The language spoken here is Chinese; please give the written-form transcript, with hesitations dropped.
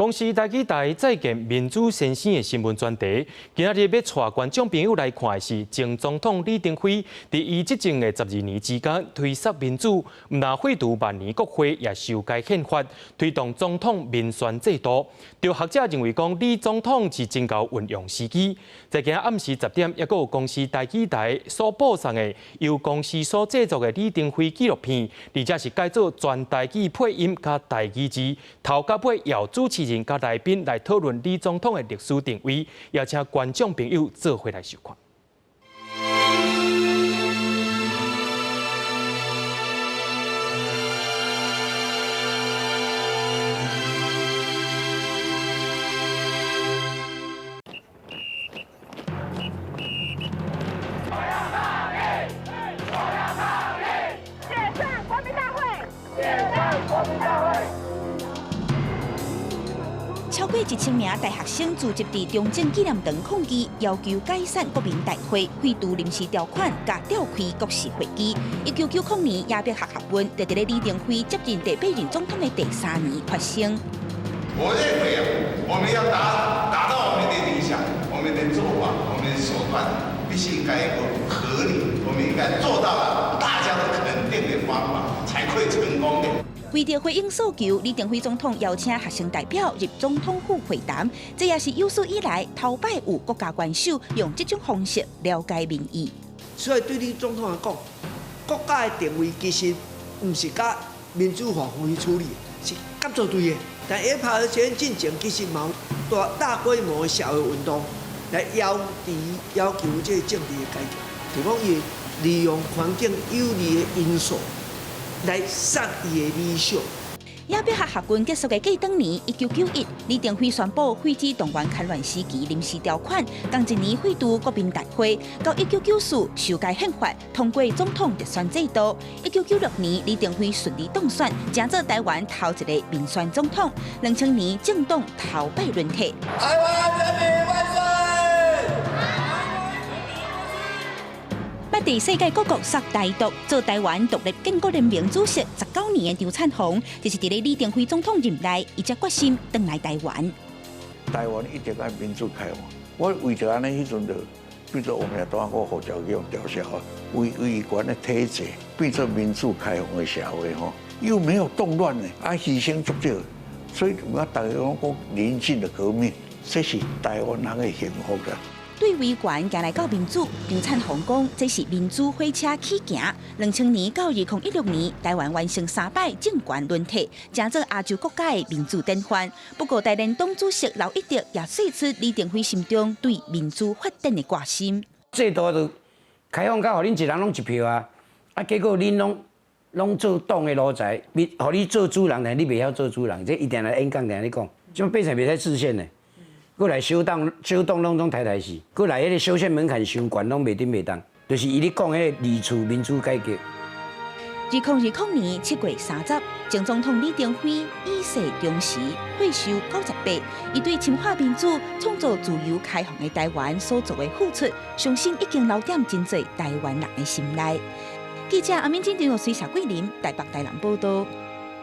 公司台记台再见民主先生的新闻专题，今仔日要带观众朋友来看的是前总统李登辉在伊执政的12年之间推实民主，唔但废除万年国会，也修改宪法，推动总统民选制度。有学者认为讲李总统是真够运用时机。在今暗时10点，也有公司台记台所播送的由公司所制作的李登辉纪录片，而且是改做全台语配音加台语字，头甲尾由主持人加来宾来讨论李总统的历史定位，也请观众朋友做回来收看。超过1000名大学生聚集伫中正纪念堂抗议，要求解散国民大会，废除临时条款，加召开国事会议。1990年亚伯学学运，就伫咧李登辉接任第8任总统的第3年发生。我认为我们要达到我们的理想，我们的做法，我们的手段，必须应该有合理，我们应该做到了大家都肯定的方法，才会成功的。为着回应诉求，李登辉总统邀请学生代表入总统府会谈，这也是有史以来头摆有国家元首用这种方式了解民意。所以对李总统来讲，国家的定位其实不是甲民主化方去处理，是甲做对的。但下拍前进程其实冇大规模的社会运动来要求这个政治的改革，就讲伊利用环境有利的因素。来杀伊的理想。亚伯学学运结束的过当年1991，李登辉宣布废止动员戡乱时期临时条款，同一年废除国民大会，到1994修改宪法，通过总统直选制度。1996年，李登辉顺利当选，成做台湾头一个民选总统。2000年，政党头摆轮替。台湾人民万岁！捌伫世界各国杀台独，做台湾独立建国联盟主席19年的张灿宏，就是伫咧李登辉总统任内，伊才决心回来台湾。台湾一定要民主开放。我为着安尼，迄阵就变做我们也当个胡椒用调小啊，为权的体制变做民主开放的社会吼，又没有动乱呢，牺牲足少，所以我大家讲宁静的革命，这是台湾人的幸福的。对维权行来到民主，张灿宏讲，这是民主火车起行。2000年到2016年，台湾完成3摆政权轮替，成做亚洲国家的民主典范。不过，台联党主席刘一德也说出李登辉心中对民主发展的决心。制度就开放到，互恁一人拢一票啊！结果恁拢做党的奴才，互你做主人，但你袂晓做主人，这一定来演讲，定来讲，这变成袂使制宪的。过来小党拢台死，过来迄个修宪门槛伤悬，拢袂当，就是伊咧讲迄个二次民主改革。2020年7月30，前总统李登辉已逝终时，岁寿98。伊对深化民主、创造自由开放的台湾所做的付出，相信已经留点真侪台湾人的心内。记者阿敏金电视随小桂林台北台南报道。